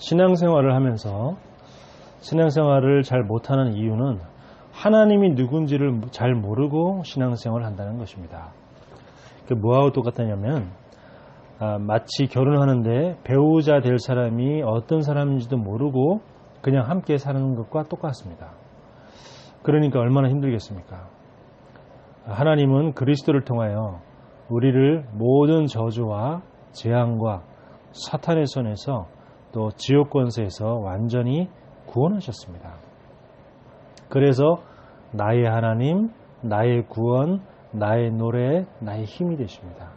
신앙생활을 하면서 신앙생활을 잘 못하는 이유는 하나님이 누군지를 잘 모르고 신앙생활을 한다는 것입니다. 뭐하고 똑같냐면 마치 결혼하는데 배우자 될 사람이 어떤 사람인지도 모르고 그냥 함께 사는 것과 똑같습니다. 그러니까 얼마나 힘들겠습니까? 하나님은 그리스도를 통하여 우리를 모든 저주와 재앙과 사탄의 손에서 또 지옥 권세에서 완전히 구원하셨습니다. 그래서 나의 하나님, 나의 구원, 나의 노래, 나의 힘이 되십니다.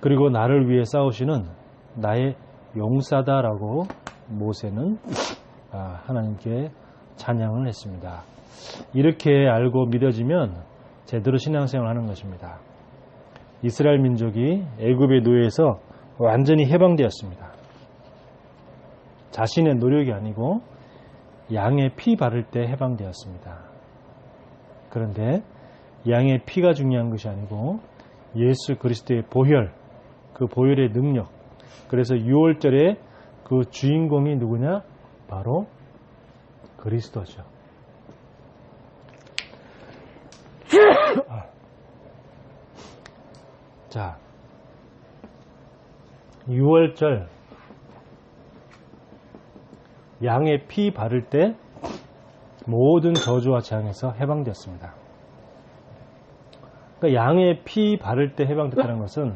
그리고 나를 위해 싸우시는 나의 용사다라고 모세는 하나님께 찬양을 했습니다. 이렇게 알고 믿어지면 제대로 신앙생활을 하는 것입니다. 이스라엘 민족이 애굽의 노예에서 완전히 해방되었습니다. 자신의 노력이 아니고 양의 피 바를 때 해방되었습니다. 그런데 양의 피가 중요한 것이 아니고 예수 그리스도의 보혈, 그 보혈의 능력. 그래서 6월절에 그 주인공이 누구냐? 바로 그리스도죠. 자, 6월절 양의 피 바를 때 모든 저주와 재앙에서 해방되었습니다. 그러니까 양의 피 바를 때 해방됐다는 것은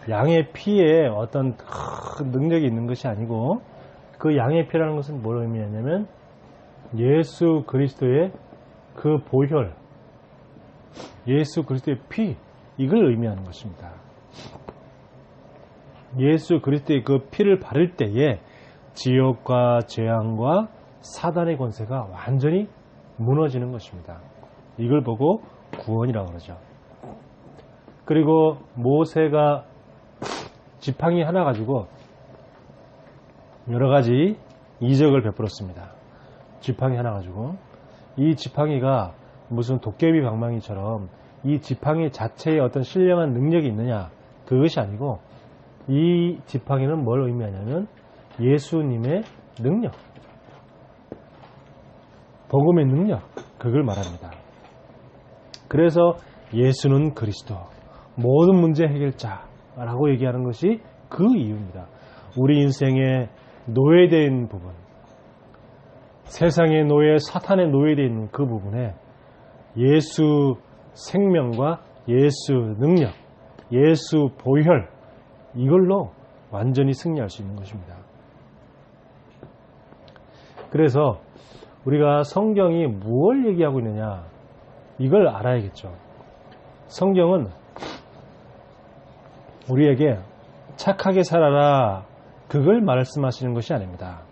양의 피에 어떤 능력이 있는 것이 아니고 그 양의 피라는 것은 뭘 의미하냐면 예수 그리스도의 그 보혈, 예수 그리스도의 피, 이걸 의미하는 것입니다. 예수 그리스도의 그 피를 바를 때에 지옥과 재앙과 사단의 권세가 완전히 무너지는 것입니다. 이걸 보고 구원이라고 그러죠. 그리고 모세가 지팡이 하나 가지고 여러 가지 이적을 베풀었습니다. 지팡이 하나 가지고 이 지팡이가 무슨 도깨비 방망이처럼 이 지팡이 자체에 어떤 신령한 능력이 있느냐, 그것이 아니고 이 지팡이는 뭘 의미하냐면 예수님의 능력, 복음의 능력, 그걸 말합니다. 그래서 예수는 그리스도, 모든 문제 해결자라고 얘기하는 것이 그 이유입니다. 우리 인생에 노예된 부분, 세상의 노예, 사탄의 노예되어 있는 그 부분에 예수 생명과 예수 능력, 예수 보혈, 이걸로 완전히 승리할 수 있는 것입니다. 그래서 우리가 성경이 무엇을 얘기하고 있느냐, 이걸 알아야겠죠. 성경은 우리에게 착하게 살아라, 그걸 말씀하시는 것이 아닙니다.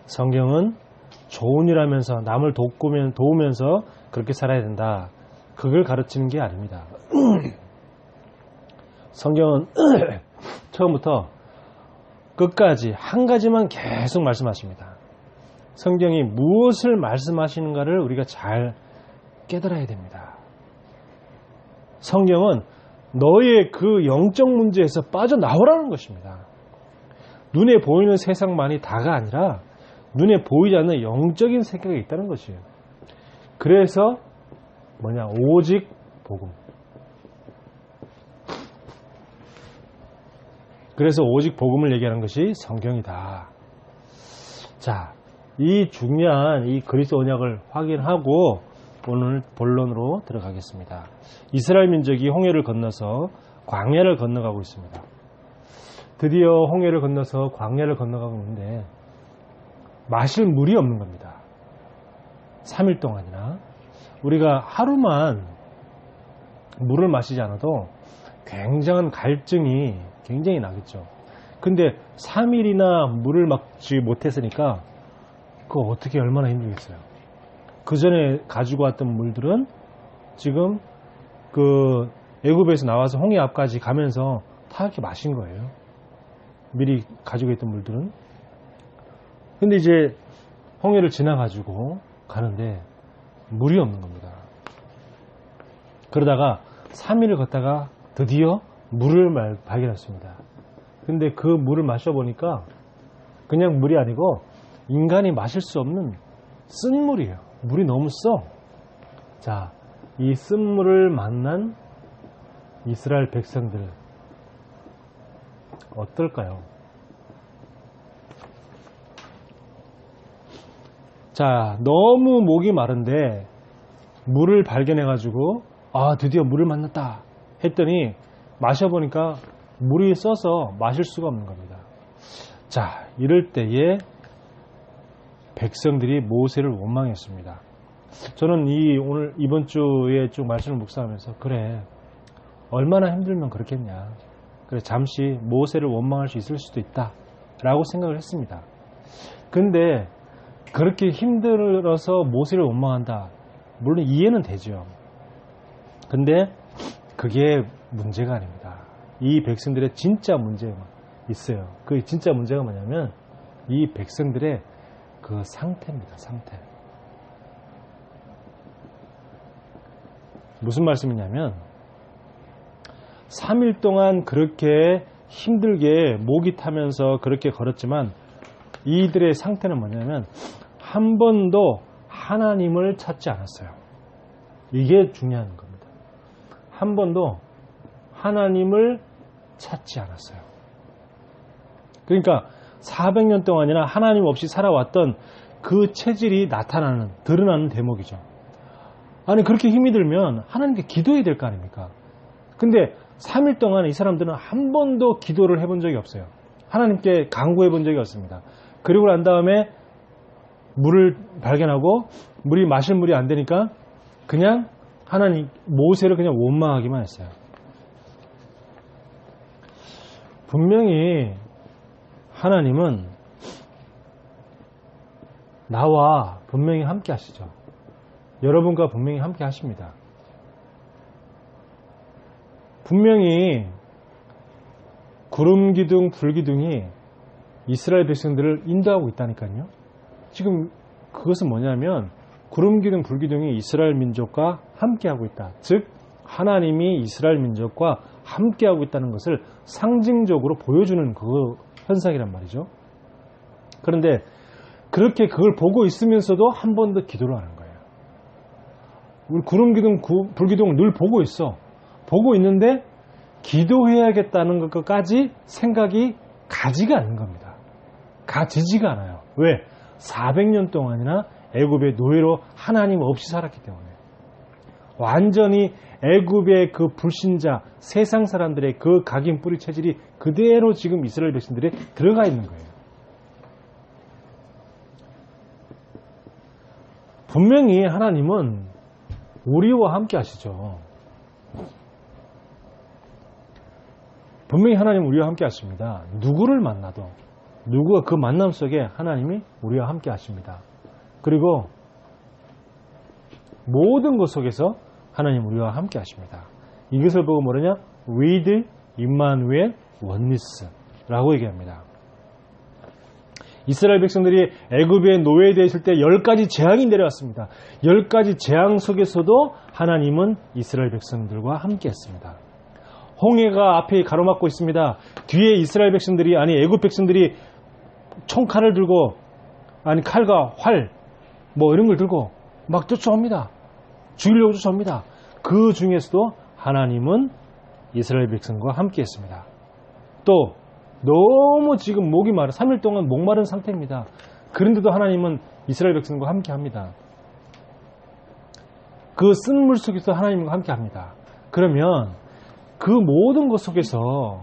성경은 좋은 일 하면서 남을 도우면서 그렇게 살아야 된다, 그걸 가르치는 게 아닙니다. 성경은 처음부터 끝까지 한 가지만 계속 말씀하십니다. 성경이 무엇을 말씀하시는가를 우리가 잘 깨달아야 됩니다. 성경은 너의 그 영적 문제에서 빠져나오라는 것입니다. 눈에 보이는 세상만이 다가 아니라 눈에 보이지 않는 영적인 세계가 있다는 것이에요. 그래서 오직 복음. 그래서 오직 복음을 얘기하는 것이 성경이다. 자, 이 중요한 이 그리스도 언약을 확인하고 오늘 본론으로 들어가겠습니다. 이스라엘 민족이 홍해를 건너서 광야를 건너가고 있습니다. 드디어 홍해를 건너서 광야를 건너가고 있는데 마실 물이 없는 겁니다. 3일 동안이나. 우리가 하루만 물을 마시지 않아도 굉장한 갈증이 굉장히 나겠죠. 근데 3일이나 물을 막지 못했으니까 그거 어떻게 얼마나 힘들겠어요. 그 전에 가지고 왔던 물들은 지금 그 애굽에서 나와서 홍해 앞까지 가면서 다 이렇게 마신 거예요. 미리 가지고 있던 물들은. 근데 이제 홍해를 지나가지고 가는데 물이 없는 겁니다. 그러다가 3일을 걷다가 드디어 물을 발견했습니다. 근데 그 물을 마셔보니까 그냥 물이 아니고 인간이 마실 수 없는 쓴물이에요. 물이 너무 써. 자, 이 쓴물을 만난 이스라엘 백성들 어떨까요? 자, 너무 목이 마른데 물을 발견해가지고 드디어 물을 만났다 했더니 마셔보니까 물이 써서 마실 수가 없는 겁니다. 자, 이럴 때에 백성들이 모세를 원망했습니다. 저는 오늘 이번 주에 쭉 말씀을 묵상하면서 그래, 얼마나 힘들면 그렇겠냐. 그래, 잠시 모세를 원망할 수 있을 수도 있다 라고 생각을 했습니다. 근데 그렇게 힘들어서 모세를 원망한다, 물론 이해는 되죠. 근데 그게 문제가 아닙니다. 이 백성들의 진짜 문제가 있어요. 그 진짜 문제가 뭐냐면 이 백성들의 그 상태입니다. 상태. 무슨 말씀이냐면 3일 동안 그렇게 힘들게 목이 타면서 그렇게 걸었지만 이들의 상태는 뭐냐면 한 번도 하나님을 찾지 않았어요. 이게 중요한 겁니다. 한 번도 하나님을 찾지 않았어요. 그러니까 400년 동안이나 하나님 없이 살아왔던 그 체질이 드러나는 대목이죠. 아니, 그렇게 힘이 들면 하나님께 기도해야 될 거 아닙니까? 근데 3일 동안 이 사람들은 한 번도 기도를 해본 적이 없어요. 하나님께 간구해 본 적이 없습니다. 그리고 난 다음에 물을 발견하고 물이 마실 물이 안 되니까 그냥 모세를 그냥 원망하기만 했어요. 분명히 하나님은 나와 분명히 함께 하시죠. 여러분과 분명히 함께 하십니다. 분명히 구름 기둥, 불 기둥이 이스라엘 백성들을 인도하고 있다니까요. 지금 그것은 뭐냐면 구름 기둥, 불 기둥이 이스라엘 민족과 함께하고 있다. 즉 하나님이 이스라엘 민족과 함께하고 있다는 것을 상징적으로 보여주는 그 현상이란 말이죠. 그런데 그렇게 그걸 보고 있으면서도 한 번도 기도를 안 한 거예요. 우리 구름 기둥, 불 기둥을 늘 보고 있어. 보고 있는데 기도해야겠다는 것까지 생각이 가지가 않는 겁니다. 가지지가 않아요. 왜? 400년 동안이나 애굽의 노예로 하나님 없이 살았기 때문에. 완전히 애굽의 그 불신자, 세상 사람들의 그 각인 뿌리 체질이 그대로 지금 이스라엘 백성들에 들어가 있는 거예요. 분명히 하나님은 우리와 함께 하시죠. 분명히 하나님은 우리와 함께 하십니다. 누구를 만나도 누구가 그 만남 속에 하나님이 우리와 함께 하십니다. 그리고 모든 것 속에서 하나님 우리와 함께 하십니다. 이것을 보고 뭐냐냐? with Emmanuel oneness 라고 얘기합니다. 이스라엘 백성들이 애굽의 노예되어 있을 때 10가지 재앙이 내려왔습니다. 10가지 재앙 속에서도 하나님은 이스라엘 백성들과 함께 했습니다. 홍해가 앞에 가로막고 있습니다. 뒤에 이스라엘 백성들이, 애굽 백성들이 총칼을 들고, 칼과 활 이런 걸 들고 막 쫓아옵니다. 죽이려고 쫓아옵니다. 그 중에서도 하나님은 이스라엘 백성과 함께 했습니다. 또 너무 지금 목이 마른 3일 동안 목마른 상태입니다. 그런데도 하나님은 이스라엘 백성과 함께 합니다. 그 쓴물 속에서 하나님과 함께 합니다. 그러면 그 모든 것 속에서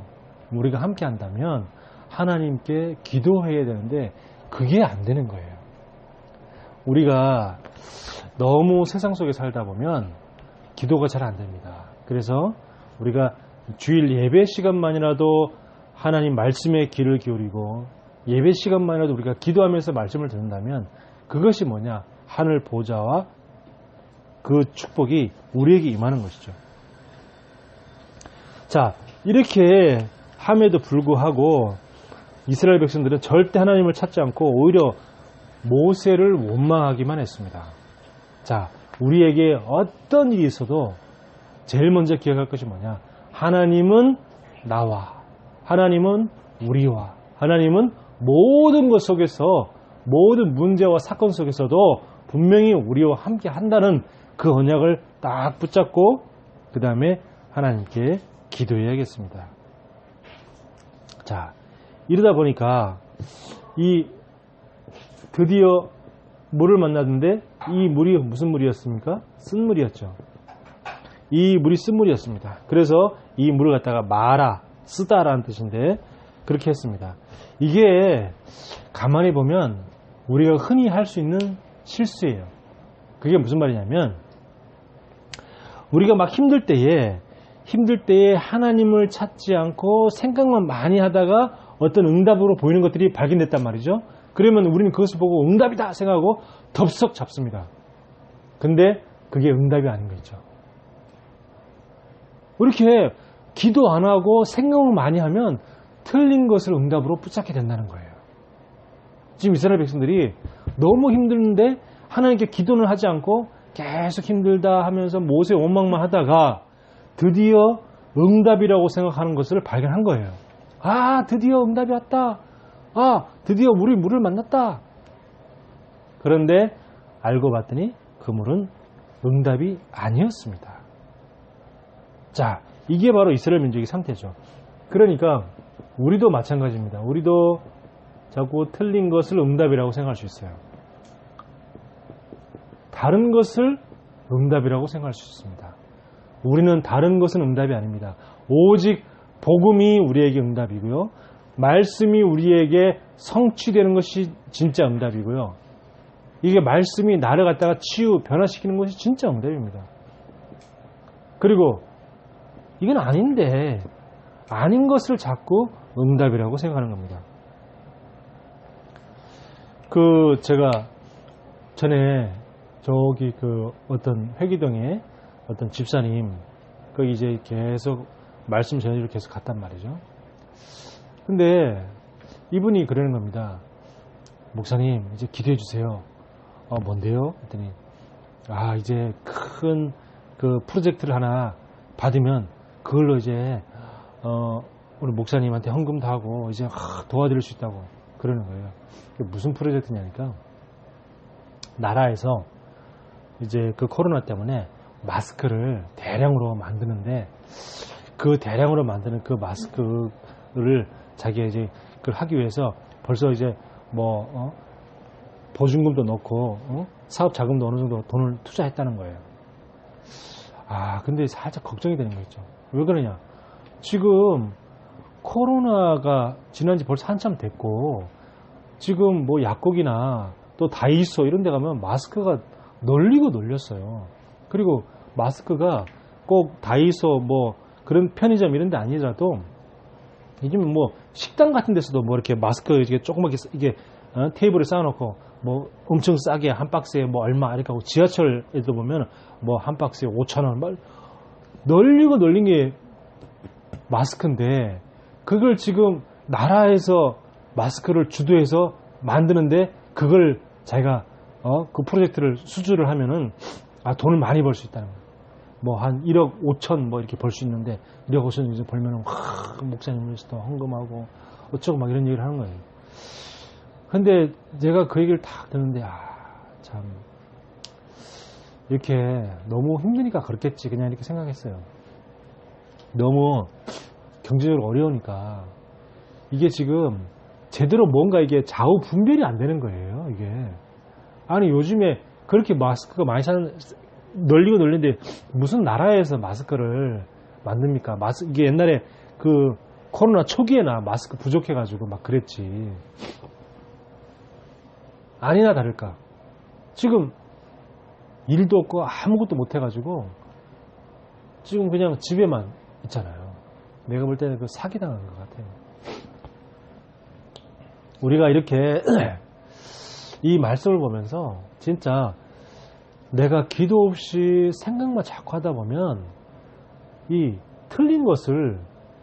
우리가 함께 한다면 하나님께 기도해야 되는데 그게 안 되는 거예요. 우리가 너무 세상 속에 살다 보면 기도가 잘 안 됩니다. 그래서 우리가 주일 예배 시간만이라도 하나님 말씀에 귀를 기울이고 예배 시간만이라도 우리가 기도하면서 말씀을 듣는다면 그것이 뭐냐? 하늘 보좌와 그 축복이 우리에게 임하는 것이죠. 자, 이렇게 함에도 불구하고 이스라엘 백성들은 절대 하나님을 찾지 않고 오히려 모세를 원망하기만 했습니다. 자, 우리에게 어떤 일이 있어도 제일 먼저 기억할 것이 뭐냐? 하나님은 나와, 하나님은 우리와, 하나님은 모든 것 속에서, 모든 문제와 사건 속에서도 분명히 우리와 함께 한다는 그 언약을 딱 붙잡고 그 다음에 하나님께 기도해야겠습니다. 자, 이러다 보니까 드디어 물을 만났는데 이 물이 무슨 물이었습니까? 쓴 물이었죠. 이 물이 쓴 물이었습니다. 그래서 이 물을 갖다가 마라, 쓰다라는 뜻인데 그렇게 했습니다. 이게 가만히 보면 우리가 흔히 할 수 있는 실수예요. 그게 무슨 말이냐면 우리가 막 힘들 때에 하나님을 찾지 않고 생각만 많이 하다가 어떤 응답으로 보이는 것들이 발견됐단 말이죠. 그러면 우리는 그것을 보고 응답이다 생각하고 덥석 잡습니다. 근데 그게 응답이 아닌 거죠. 이렇게 기도 안 하고 생각을 많이 하면 틀린 것을 응답으로 붙잡게 된다는 거예요. 지금 이스라엘 백성들이 너무 힘드는데 하나님께 기도는 하지 않고 계속 힘들다 하면서 모세 원망만 하다가 드디어 응답이라고 생각하는 것을 발견한 거예요. 아, 드디어 응답이 왔다. 아, 드디어 우리 물을 만났다. 그런데 알고 봤더니 그 물은 응답이 아니었습니다. 자, 이게 바로 이스라엘 민족의 상태죠. 그러니까 우리도 마찬가지입니다. 우리도 자꾸 틀린 것을 응답이라고 생각할 수 있어요. 다른 것을 응답이라고 생각할 수 있습니다. 우리는 다른 것은 응답이 아닙니다. 오직 복음이 우리에게 응답이고요. 말씀이 우리에게 성취되는 것이 진짜 응답이고요. 이게 말씀이 나를 갖다가 변화시키는 것이 진짜 응답입니다. 그리고 이건 아닌데 아닌 것을 자꾸 응답이라고 생각하는 겁니다. 제가 전에 저기 어떤 회기동에 어떤 집사님 거기 이제 계속 말씀 전해주러 계속 갔단 말이죠. 근데 이분이 그러는 겁니다. 목사님 이제 기도해 주세요. 뭔데요? 했더니 이제 큰 프로젝트를 하나 받으면 그걸로 이제 우리 목사님한테 헌금도 하고 이제 도와드릴 수 있다고 그러는 거예요. 그게 무슨 프로젝트냐니까 나라에서 이제 그 코로나 때문에 마스크를 대량으로 만드는데 그 대량으로 만드는 그 마스크를 자기가 이제 그걸 하기 위해서 벌써 이제 보증금도 넣고 사업 자금도 어느 정도 돈을 투자했다는 거예요. 근데 살짝 걱정이 되는 거 있죠. 왜 그러냐? 지금 코로나가 지난 지 벌써 한참 됐고 지금 약국이나 또 다이소 이런 데 가면 마스크가 널리고 널렸어요. 그리고 마스크가 꼭 다이소 그런 편의점 이런 데 아니더라도 요즘 식당 같은 데서도 이렇게 마스크 이렇게 조그맣게 이게 테이블에 쌓아놓고 엄청 싸게 한 박스에 얼마 이렇게 하고 지하철에도 보면 한 박스에 5,000원 널리고 널린 게 마스크인데 그걸 지금 나라에서 마스크를 주도해서 만드는데 그걸 자기가 그 프로젝트를 수주를 하면은 돈을 많이 벌 수 있다는 거예요. 한 1억 5천 이렇게 벌 수 있는데 1억 5천 이제 벌면은 목사님께서도 헌금하고 어쩌고 이런 얘기를 하는 거예요. 근데 제가 그 얘기를 딱 듣는데 참 이렇게 너무 힘드니까 그렇겠지 그냥 이렇게 생각했어요. 너무 경제적으로 어려우니까 이게 지금 제대로 뭔가 이게 좌우 분별이 안 되는 거예요. 이게 요즘에 그렇게 마스크가 많이 널리고 널리는데 무슨 나라에서 마스크를 만듭니까? 이게 옛날에 코로나 초기에나 마스크 부족해가지고 그랬지. 아니나 다를까. 지금 일도 없고 아무것도 못해가지고 지금 그냥 집에만 있잖아요. 내가 볼 때는 사기당한 것 같아요. 우리가 이렇게 이 말씀을 보면서 진짜 내가 기도 없이 생각만 자꾸 하다 보면 이 틀린 것을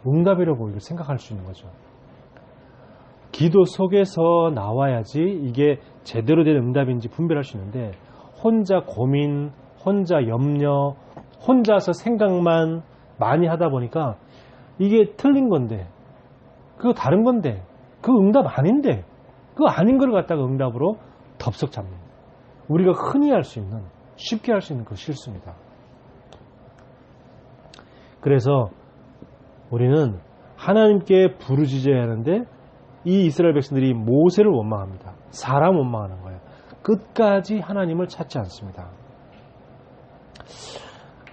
응답이라고 생각할 수 있는 거죠. 기도 속에서 나와야지 이게 제대로 된 응답인지 분별할 수 있는데 혼자 고민, 혼자 염려, 혼자서 생각만 많이 하다 보니까 이게 틀린 건데 그거 다른 건데 그 응답 아닌데 그 아닌 걸 갖다가 응답으로 덥석 잡는 우리가 흔히 할 수 있는 쉽게 할 수 있는 그 실수입니다. 그래서 우리는 하나님께 부르짖어야 하는데 이 이스라엘 백성들이 모세를 원망합니다. 사람 원망하는 거예요. 끝까지 하나님을 찾지 않습니다.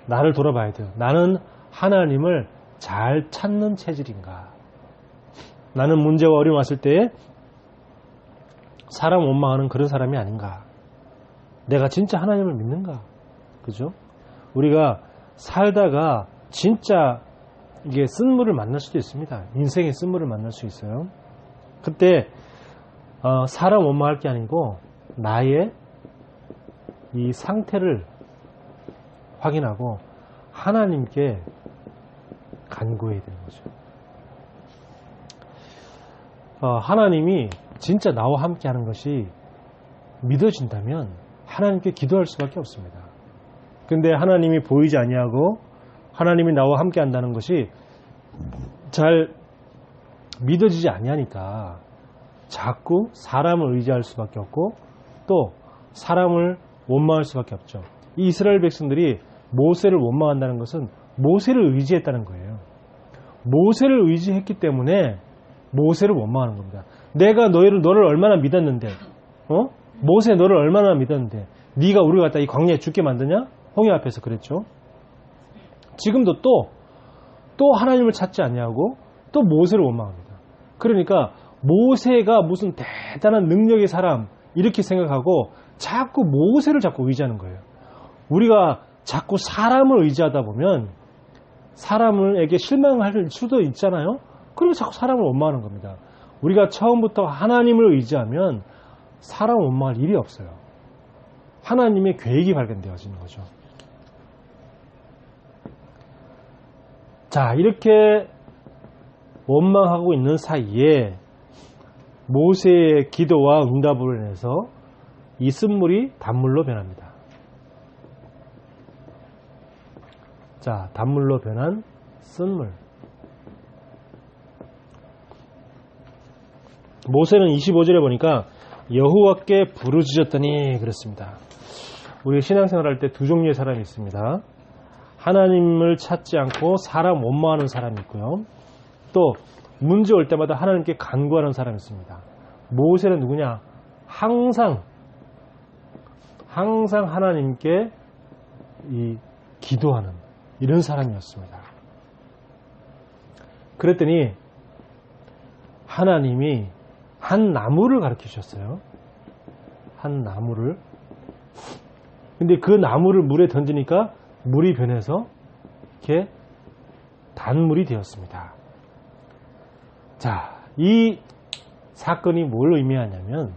나를 돌아봐야 돼요. 나는 하나님을 잘 찾는 체질인가? 나는 문제와 어려움 왔을 때 사람 원망하는 그런 사람이 아닌가? 내가 진짜 하나님을 믿는가? 그죠? 우리가 살다가 진짜 이게 쓴물을 만날 수도 있습니다. 인생의 쓴물을 만날 수 있어요. 그때 사람 원망할 게 아니고 나의 이 상태를 확인하고 하나님께 간구해야 되는 거죠. 하나님이 진짜 나와 함께 하는 것이 믿어진다면 하나님께 기도할 수밖에 없습니다. 근데 하나님이 보이지 아니하고 하나님이 나와 함께 한다는 것이 잘 믿어지지 아니하니까 자꾸 사람을 의지할 수밖에 없고 또 사람을 원망할 수밖에 없죠. 이 이스라엘 백성들이 모세를 원망한다는 것은 모세를 의지했다는 거예요. 모세를 의지했기 때문에 모세를 원망하는 겁니다. 내가 너를 얼마나 믿었는데, 모세 너를 얼마나 믿었는데, 네가 우리를 갖다 이 광야에 죽게 만드냐? 홍해 앞에서 그랬죠. 지금도 또 하나님을 찾지 않냐고 또 모세를 원망합니다. 그러니까 모세가 무슨 대단한 능력의 사람 이렇게 생각하고 자꾸 모세를 자꾸 의지하는 거예요. 우리가 자꾸 사람을 의지하다 보면 사람에게 실망할 수도 있잖아요. 그리고 자꾸 사람을 원망하는 겁니다. 우리가 처음부터 하나님을 의지하면 사람 원망할 일이 없어요. 하나님의 계획이 발견되어지는 거죠. 자, 이렇게 원망하고 있는 사이에 모세의 기도와 응답으로 인해서 이 쓴물이 단물로 변합니다. 자, 단물로 변한 쓴물. 모세는 25절에 보니까 여호와께 부르짖었더니 그랬습니다. 우리 신앙생활 할 때 두 종류의 사람이 있습니다. 하나님을 찾지 않고 사람 원망하는 사람이 있고요. 또 문제 올 때마다 하나님께 간구하는 사람이 있습니다. 모세는 누구냐? 항상 하나님께 기도하는 이런 사람이었습니다. 그랬더니 하나님이 한 나무를 가르쳐 주셨어요. 한 나무를. 근데 그 나무를 물에 던지니까 물이 변해서 이렇게 단물이 되었습니다. 자, 이 사건이 뭘 의미하냐면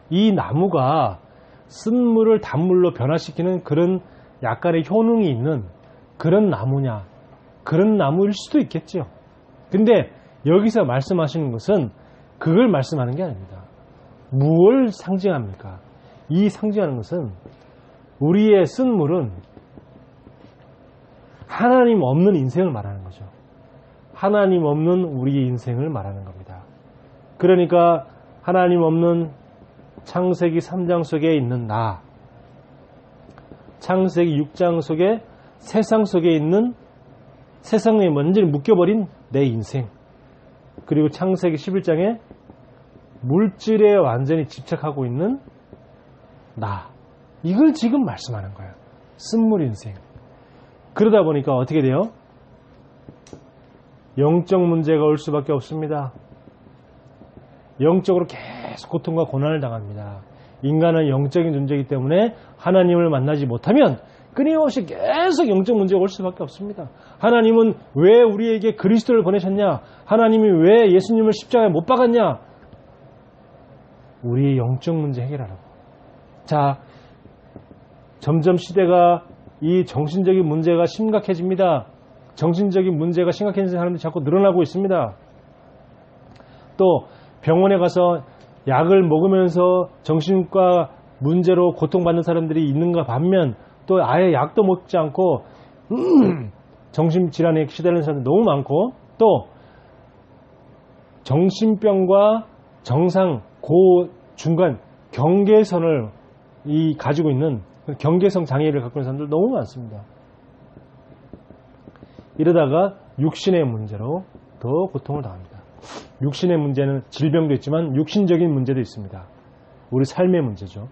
이 나무가 쓴물을 단물로 변화시키는 그런 약간의 효능이 있는 그런 나무냐? 그런 나무일 수도 있겠죠. 근데 여기서 말씀하시는 것은 그걸 말씀하는 게 아닙니다. 무엇을 상징합니까? 이 상징하는 것은 우리의 쓴물은 하나님 없는 인생을 말하는 거죠. 하나님 없는 우리의 인생을 말하는 겁니다. 그러니까 하나님 없는 창세기 3장 속에 있는 나, 창세기 6장 속에 세상 속에 있는 세상에 완전히 묶여버린 내 인생, 그리고 창세기 11장에 물질에 완전히 집착하고 있는 나, 이걸 지금 말씀하는 거예요. 쓴물 인생. 그러다 보니까 어떻게 돼요? 영적 문제가 올 수밖에 없습니다. 영적으로 계속 고통과 고난을 당합니다. 인간은 영적인 존재이기 때문에 하나님을 만나지 못하면 끊임없이 계속 영적 문제가 올 수밖에 없습니다. 하나님은 왜 우리에게 그리스도를 보내셨냐? 하나님이 왜 예수님을 십자가에 못 박았냐? 우리의 영적 문제 해결하라고. 자, 점점 시대가 이 정신적인 문제가 심각해집니다. 정신적인 문제가 심각해지는 사람들이 자꾸 늘어나고 있습니다. 또 병원에 가서 약을 먹으면서 정신과 문제로 고통받는 사람들이 있는가 반면 또 아예 약도 먹지 않고 정신질환에 시달리는 사람들이 너무 많고 또 정신병과 정상, 그 중간 경계선을 가지고 있는 경계성 장애를 갖고 있는 사람들 너무 많습니다. 이러다가 육신의 문제로 더 고통을 당합니다. 육신의 문제는 질병도 있지만 육신적인 문제도 있습니다. 우리 삶의 문제죠.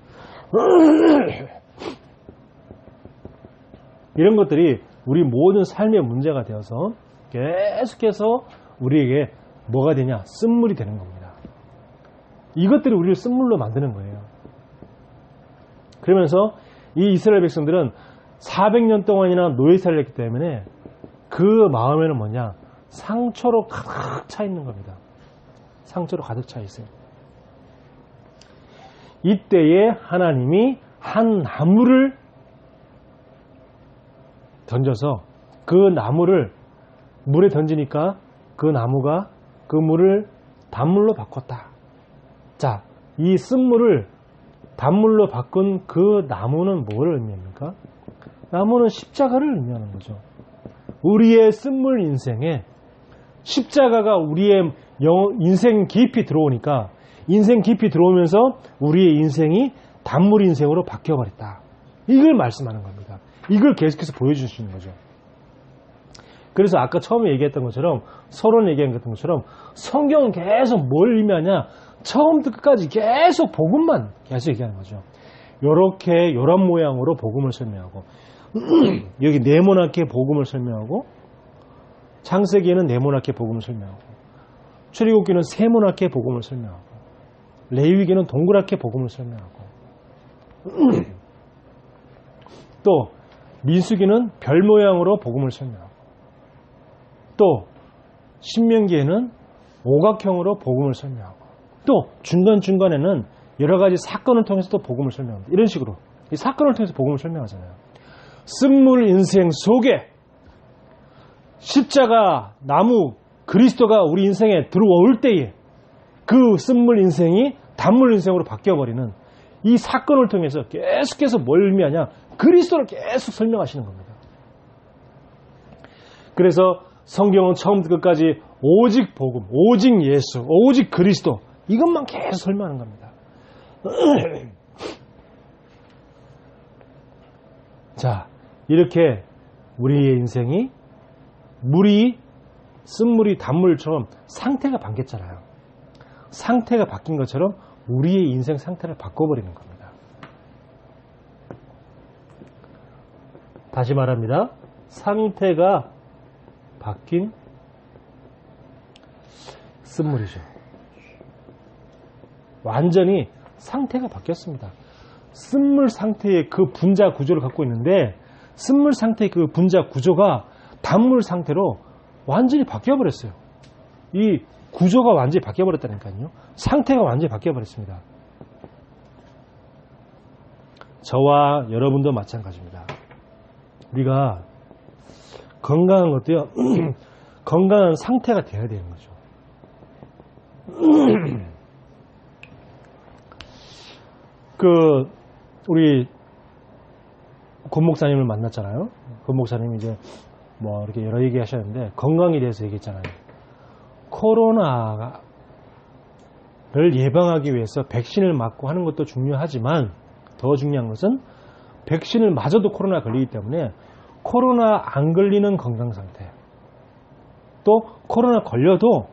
이런 것들이 우리 모든 삶의 문제가 되어서 계속해서 우리에게 뭐가 되냐? 쓴물이 되는 겁니다. 이것들이 우리를 쓴물로 만드는 거예요. 그러면서 이 이스라엘 백성들은 400년 동안이나 노예살을 했기 때문에 그 마음에는 뭐냐? 상처로 가득 차 있는 겁니다. 상처로 가득 차 있어요. 이때에 하나님이 한 나무를 던져서 그 나무를 물에 던지니까 그 나무가 그 물을 단물로 바꿨다. 자, 이 쓴물을 단물로 바꾼 그 나무는 뭐를 의미합니까? 나무는 십자가를 의미하는 거죠. 우리의 쓴물 인생에 십자가가 우리의 인생 깊이 들어오니까 인생 깊이 들어오면서 우리의 인생이 단물 인생으로 바뀌어버렸다. 이걸 말씀하는 겁니다. 이걸 계속해서 보여주시는 거죠. 그래서 아까 처음에 얘기했던 것처럼 서론 얘기한 것처럼 성경은 계속 뭘 의미하냐? 처음부터 끝까지 계속 복음만 계속 얘기하는 거죠. 요런 모양으로 복음을 설명하고 여기 네모나게 복음을 설명하고 창세기에는 네모나게 복음을 설명하고 출애굽기는 세모나게 복음을 설명하고 레위기는 동그랗게 복음을 설명하고 또 민수기는 별 모양으로 복음을 설명하고 또 신명기에는 오각형으로 복음을 설명하고 또 중간중간에는 여러 가지 사건을 통해서 또 복음을 설명합니다. 이런 식으로 이 사건을 통해서 복음을 설명하잖아요. 쓴물 인생 속에 십자가, 나무, 그리스도가 우리 인생에 들어올 때에 그 쓴물 인생이 단물 인생으로 바뀌어버리는 이 사건을 통해서 계속해서 뭘 의미하냐? 그리스도를 계속 설명하시는 겁니다. 그래서 성경은 처음부터 끝까지 오직 복음, 오직 예수, 오직 그리스도 이것만 계속 설명하는 겁니다. 자, 이렇게 우리의 인생이 쓴물이 단물처럼 상태가 바뀌었잖아요. 상태가 바뀐 것처럼 우리의 인생 상태를 바꿔버리는 겁니다. 다시 말합니다. 상태가 바뀐 쓴물이죠. 완전히 상태가 바뀌었습니다. 쓴물 상태의 그 분자 구조를 갖고 있는데 쓴물 상태의 그 분자 구조가 단물 상태로 완전히 바뀌어버렸어요. 이 구조가 완전히 바뀌어버렸다니까요. 상태가 완전히 바뀌어버렸습니다. 저와 여러분도 마찬가지입니다. 우리가 건강한 것도요. 건강한 상태가 돼야 되는 거죠. 우리 권 목사님을 만났잖아요. 권 목사님이 이제 뭐 이렇게 여러 얘기 하셨는데 건강에 대해서 얘기했잖아요. 코로나를 예방하기 위해서 백신을 맞고 하는 것도 중요하지만 더 중요한 것은 백신을 맞아도 코로나 걸리기 때문에 코로나 안 걸리는 건강 상태, 또 코로나 걸려도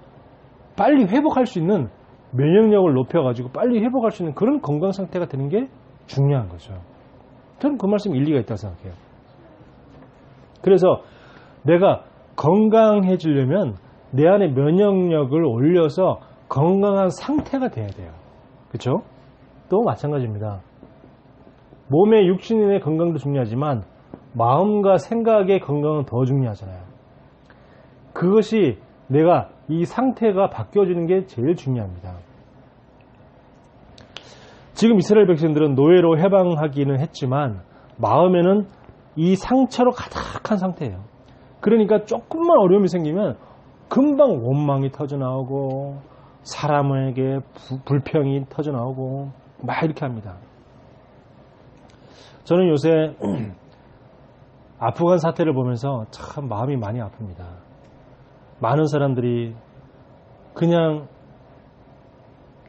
빨리 회복할 수 있는 면역력을 높여가지고 빨리 회복할 수 있는 그런 건강 상태가 되는 게 중요한 거죠. 저는 그 말씀 일리가 있다고 생각해요. 그래서 내가 건강해지려면 내 안에 면역력을 올려서 건강한 상태가 돼야 돼요. 그렇죠? 또 마찬가지입니다. 몸의 육신의 건강도 중요하지만 마음과 생각의 건강은 더 중요하잖아요. 그것이 내가 이 상태가 바뀌어지는 게 제일 중요합니다. 지금 이스라엘 백성들은 노예로 해방하기는 했지만 마음에는 이 상처로 가득한 상태예요. 그러니까 조금만 어려움이 생기면 금방 원망이 터져나오고 사람에게 불평이 터져나오고 막 이렇게 합니다. 저는 요새 아프간 사태를 보면서 참 마음이 많이 아픕니다. 많은 사람들이 그냥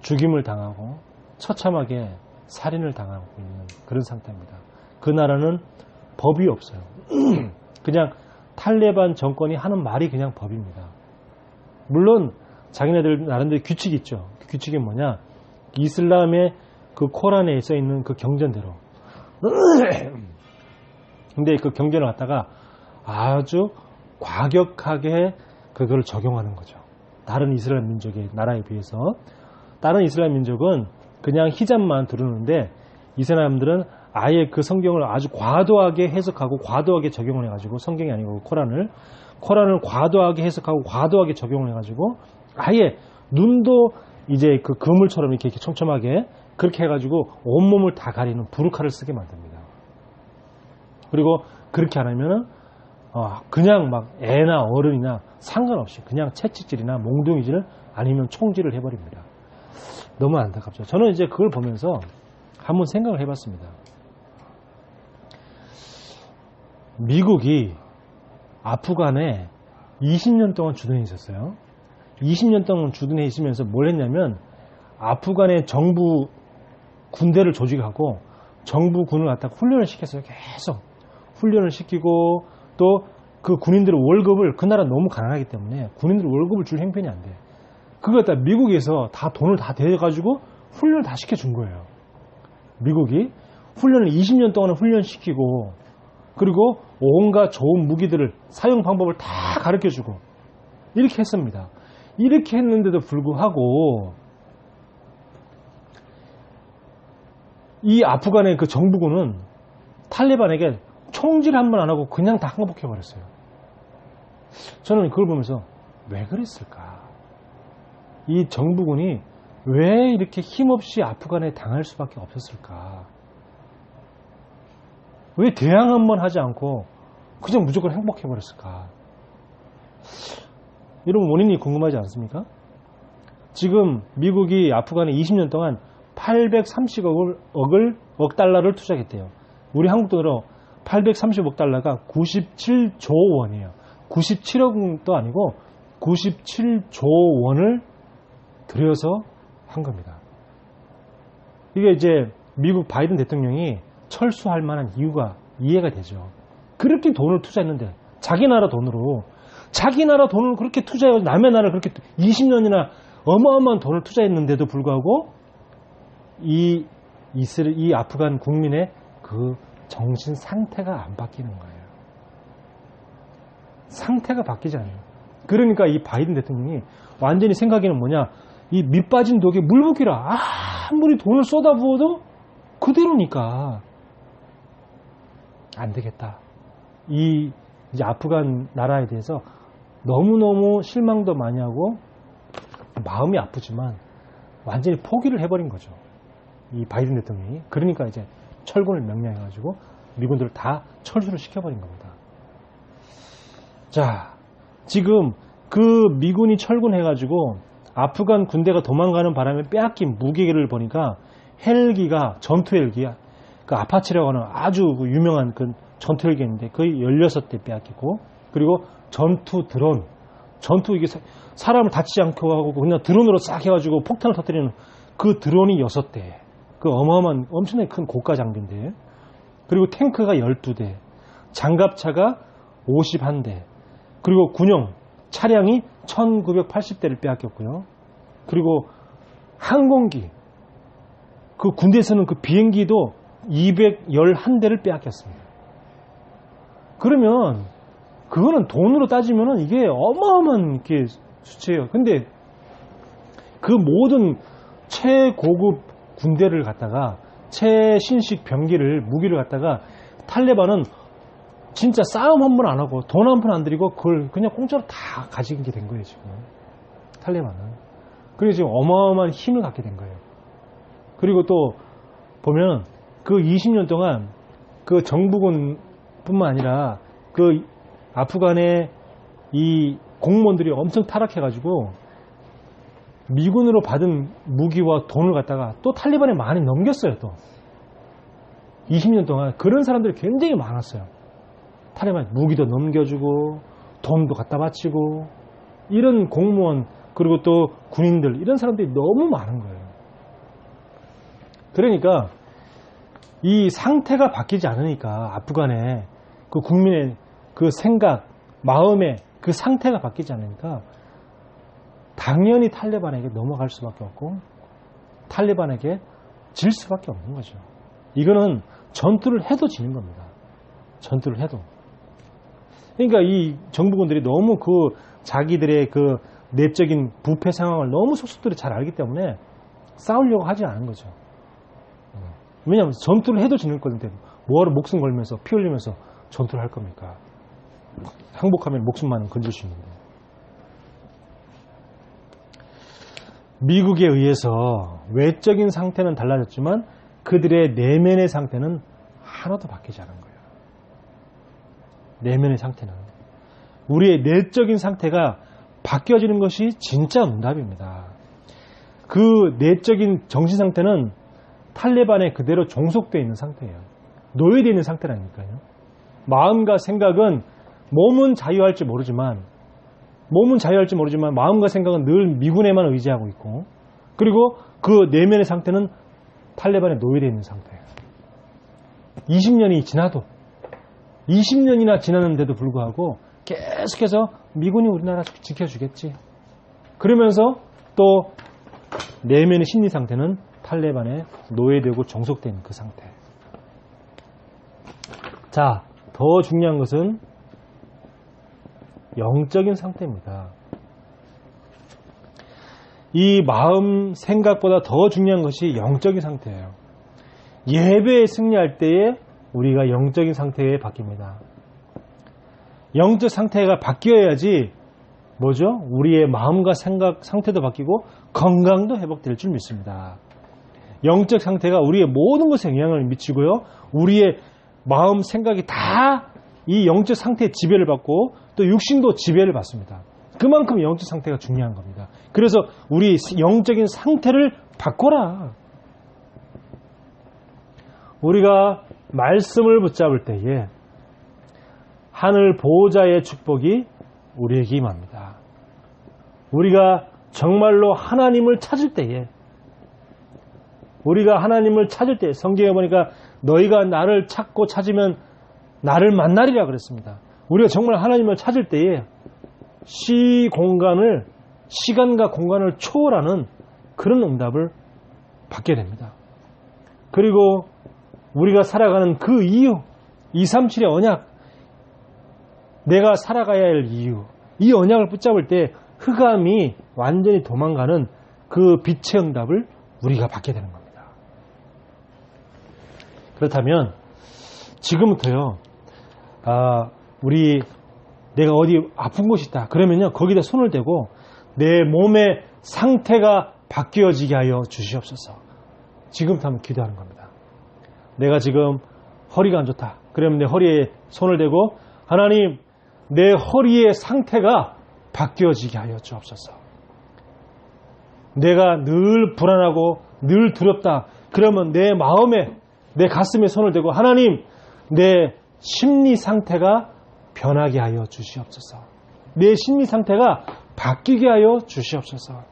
죽임을 당하고 처참하게 살인을 당하고 있는 그런 상태입니다. 그 나라는 법이 없어요. 그냥 탈레반 정권이 하는 말이 그냥 법입니다. 물론 자기네들 나름대로 규칙이 있죠. 그 규칙이 뭐냐? 이슬람의 그 코란에 써 있는 그 경전대로. 근데 그 경전을 갖다가 아주 과격하게 그걸 적용하는 거죠. 다른 이슬람 민족의 나라에 비해서. 다른 이슬람 민족은 그냥 히잡만 두르는데 이 사람들은 아예 그 성경을 아주 과도하게 해석하고 과도하게 적용을 해가지고, 성경이 아니고 코란을 과도하게 해석하고 과도하게 적용을 해가지고 아예 눈도 이제 그 그물처럼 이렇게 촘촘하게 그렇게 해가지고 온몸을 다 가리는 부르카를 쓰게 만듭니다. 그리고 그렇게 안 하면은 그냥 막 애나 어른이나 상관없이 그냥 채찍질이나 몽둥이질을 아니면 총질을 해버립니다. 너무 안타깝죠. 저는 이제 그걸 보면서 한번 생각을 해봤습니다. 미국이 아프간에 20년 동안 주둔해 있었어요. 20년 동안 주둔해 있으면서 뭘 했냐면 아프간의 정부 군대를 조직하고 정부군을 갖다가 훈련을 시켰어요. 계속 훈련을 시키고, 또 그 군인들의 월급을, 그 나라 너무 가난하기 때문에 군인들 월급을 줄 형편이 안 돼. 그걸 갖다 미국에서 다 돈을 다 대가지고 훈련을 다 시켜준 거예요. 미국이 훈련을 20년 동안 훈련시키고, 그리고 온갖 좋은 무기들을 사용 방법을 다 가르쳐주고 이렇게 했습니다. 이렇게 했는데도 불구하고 이 아프간의 그 정부군은 탈레반에게 총질 한 번 안 하고 그냥 다 항복해 버렸어요. 저는 그걸 보면서 왜 그랬을까? 이 정부군이 왜 이렇게 힘없이 아프간에 당할 수밖에 없었을까? 왜 대항 한 번 하지 않고 그냥 무조건 행복해 버렸을까? 이런 원인이 궁금하지 않습니까? 지금 미국이 아프간에 20년 동안 830억 달러를 투자했대요. 우리 한국 돈으로 830억 달러가 97조 원이에요. 97억도 아니고 97조 원을 들여서 한 겁니다. 이게 이제 미국 바이든 대통령이 철수할 만한 이유가 이해가 되죠. 그렇게 돈을 투자했는데 자기 나라 돈으로 그렇게 투자해서 남의 나라를 그렇게 20년이나 어마어마한 돈을 투자했는데도 불구하고 이 아프간 국민의 그 정신 상태가 안 바뀌는 거예요. 상태가 바뀌지 않아요. 그러니까 이 바이든 대통령이 완전히 생각에는 뭐냐, 이 밑 빠진 독에 물 붓기라. 아무리 돈을 쏟아부어도 그대로니까 안 되겠다. 이제 아프간 나라에 대해서 너무너무 실망도 많이 하고 마음이 아프지만 완전히 포기를 해버린 거죠. 이 바이든 대통령이. 그러니까 이제 철군을 명령해가지고 미군들을 다 철수를 시켜버린 겁니다. 자, 지금 그 미군이 철군해가지고 아프간 군대가 도망가는 바람에 빼앗긴 무기를 보니까 헬기가, 전투 헬기야. 그 아파치라고 하는 아주 유명한 그 전투 헬기인데 거의 16대 빼앗기고, 그리고 전투 드론, 이게 사람을 다치지 않고 하고 그냥 드론으로 싹 해가지고 폭탄을 터뜨리는 그 드론이 6대. 그 어마어마한 엄청나게 큰 고가 장비인데, 그리고 탱크가 12대, 장갑차가 51대, 그리고 군용 차량이 1980대를 빼앗겼고요. 그리고 항공기, 그 군대에서는 그 비행기도 211대를 빼앗겼습니다. 그러면 그거는 돈으로 따지면은 이게 어마어마한 이렇게 수치예요. 근데 그 모든 최고급 군대를 갖다가, 최신식 병기를, 무기를 갖다가 탈레반은 진짜 싸움 한 번 안 하고 돈 한 푼 안 들이고 그걸 그냥 공짜로 다 가지게 된 거예요, 지금. 탈레반은. 그래서 지금 어마어마한 힘을 갖게 된 거예요. 그리고 또 보면 그 20년 동안 그 정부군 뿐만 아니라 그 아프간의 이 공무원들이 엄청 타락해가지고 미군으로 받은 무기와 돈을 갖다가 또 탈레반에 많이 넘겼어요. 또 20년 동안 그런 사람들이 굉장히 많았어요. 탈레반 무기도 넘겨주고 돈도 갖다 바치고, 이런 공무원 그리고 또 군인들, 이런 사람들이 너무 많은 거예요. 그러니까 이 상태가 바뀌지 않으니까 아프간의 그 국민의 그 생각, 마음의 그 상태가 바뀌지 않으니까 당연히 탈레반에게 넘어갈 수밖에 없고 탈레반에게 질 수밖에 없는 거죠. 이거는 전투를 해도 지는 겁니다. 전투를 해도. 그러니까 이 정부군들이 너무 그 자기들의 그 내적인 부패 상황을 너무 속속들이 잘 알기 때문에 싸우려고 하지 않은 거죠. 왜냐하면 전투를 해도 지는 건데 뭐하러 목숨 걸면서 피 흘리면서 전투를 할 겁니까? 항복하면 목숨만 건질 수 있는데. 미국에 의해서 외적인 상태는 달라졌지만 그들의 내면의 상태는 하나도 바뀌지 않은 거예요. 내면의 상태는. 우리의 내적인 상태가 바뀌어지는 것이 진짜 응답입니다. 그 내적인 정신 상태는 탈레반에 그대로 종속되어 있는 상태예요. 노예되어 있는 상태라니까요. 마음과 생각은 몸은 자유할지 모르지만 마음과 생각은 늘 미군에만 의지하고 있고, 그리고 그 내면의 상태는 탈레반에 노예되어 있는 상태예요. 20년이 지나도 20년이나 지났는데도 불구하고 계속해서 미군이 우리나라 지켜주겠지. 그러면서 또 내면의 심리 상태는 탈레반에 노예되고 종속된 그 상태. 자, 더 중요한 것은 영적인 상태입니다. 이 마음 생각보다 더 중요한 것이 영적인 상태예요. 예배에 승리할 때에 우리가 영적인 상태에 바뀝니다. 영적 상태가 바뀌어야지 뭐죠? 우리의 마음과 생각 상태도 바뀌고 건강도 회복될 줄 믿습니다. 영적 상태가 우리의 모든 것에 영향을 미치고요. 우리의 마음, 생각이 다 이 영적 상태의 지배를 받고 또 육신도 지배를 받습니다. 그만큼 영적 상태가 중요한 겁니다. 그래서 우리 영적인 상태를 바꿔라. 우리가 말씀을 붙잡을 때에 하늘 보호자의 축복이 우리에게 임합니다. 우리가 정말로 하나님을 찾을 때에 성경에 보니까 너희가 나를 찾고 찾으면 나를 만나리라 그랬습니다. 우리가 정말 하나님을 찾을 때에 시간과 공간을 초월하는 그런 응답을 받게 됩니다. 그리고 우리가 살아가는 그 이유, 237의 언약, 내가 살아가야 할 이유, 이 언약을 붙잡을 때 흑암이 완전히 도망가는 그 빛의 응답을 우리가 받게 되는 겁니다. 그렇다면 지금부터요, 내가 어디 아픈 곳이 있다 그러면요, 거기다 손을 대고 내 몸의 상태가 바뀌어지게 하여 주시옵소서. 지금부터 한번 기도하는 겁니다. 내가 지금 허리가 안 좋다 그러면 내 허리에 손을 대고 하나님, 내 허리의 상태가 바뀌어지게 하여 주옵소서. 내가 늘 불안하고 늘 두렵다 그러면 내 마음에, 내 가슴에 손을 대고 하나님, 내 심리 상태가 변하게 하여 주시옵소서. 내 심리 상태가 바뀌게 하여 주시옵소서.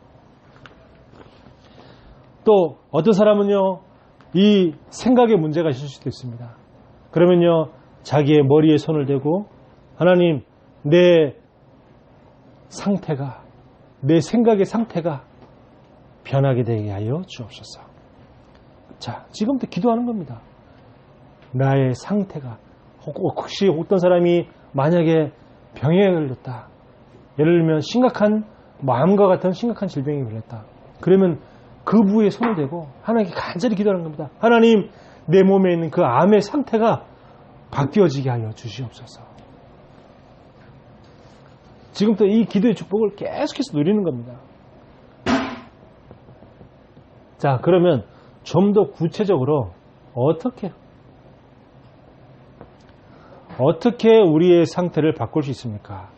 또 어떤 사람은요, 이 생각에 문제가 있을 수도 있습니다. 그러면요, 자기의 머리에 손을 대고 하나님, 내 상태가, 내 생각의 상태가 변하게 되게 하여 주옵소서. 자, 지금부터 기도하는 겁니다. 나의 상태가, 혹시 어떤 사람이 만약에 병에 걸렸다, 예를 들면 심각한, 마음과 같은 심각한 질병에 걸렸다, 그러면 그 부위에 손을 대고 하나님께 간절히 기도하는 겁니다. 하나님, 내 몸에 있는 그 암의 상태가 바뀌어지게 하여 주시옵소서. 지금부터 이 기도의 축복을 계속해서 누리는 겁니다. 자, 그러면 좀 더 구체적으로 어떻게 우리의 상태를 바꿀 수 있습니까?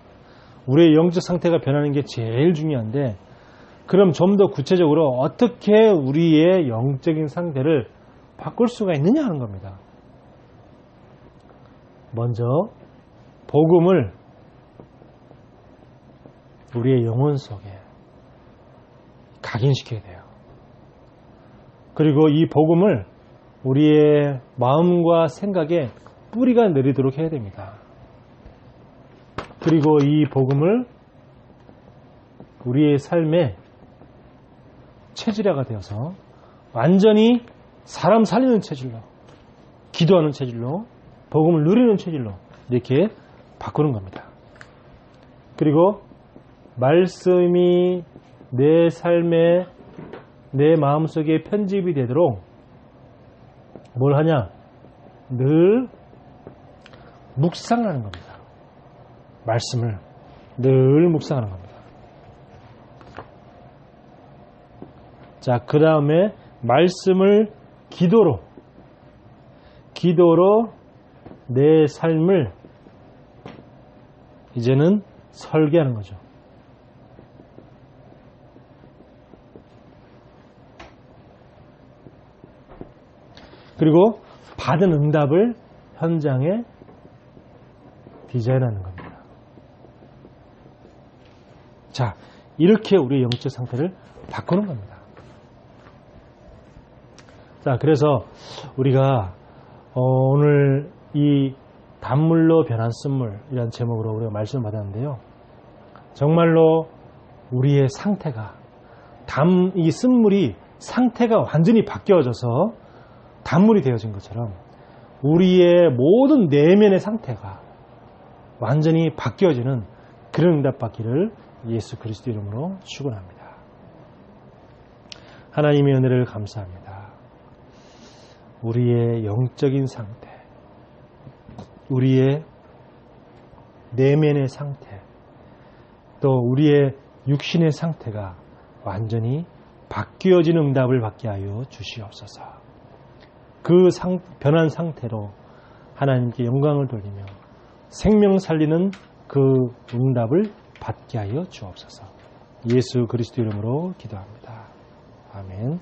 우리의 영적 상태가 변하는 게 제일 중요한데, 그럼 좀 더 구체적으로 어떻게 우리의 영적인 상태를 바꿀 수가 있느냐 하는 겁니다. 먼저 복음을 우리의 영혼 속에, 각인시켜야 돼요. 그리고 이 복음을 우리의 마음과 생각에 뿌리가 내리도록 해야 됩니다. 그리고 이 복음을 우리의 삶의 체질화가 되어서 완전히 사람 살리는 체질로, 기도하는 체질로, 복음을 누리는 체질로 이렇게 바꾸는 겁니다. 그리고 말씀이 내 삶에, 내 마음속에 편집이 되도록 뭘 하냐? 늘 묵상하는 겁니다. 말씀을 늘 묵상하는 겁니다. 자, 그 다음에 말씀을 기도로 내 삶을 이제는 설계하는 거죠. 그리고 받은 응답을 현장에 디자인하는 겁니다. 자, 이렇게 우리의 영적 상태를 바꾸는 겁니다. 자, 그래서 우리가 오늘 이 단물로 변한 쓴물이라는 제목으로 우리가 말씀을 받았는데요. 정말로 우리의 상태가 이 쓴물이 상태가 완전히 바뀌어져서 단물이 되어진 것처럼 우리의 모든 내면의 상태가 완전히 바뀌어지는 그런 응답받기를 예수 그리스도 이름으로 축원합니다. 하나님의 은혜를 감사합니다. 우리의 영적인 상태, 우리의 내면의 상태, 또 우리의 육신의 상태가 완전히 바뀌어진 응답을 받게 하여 주시옵소서. 그 변한 상태로 하나님께 영광을 돌리며 생명 살리는 그 응답을 받게 하여 주옵소서. 예수 그리스도 이름으로 기도합니다. 아멘.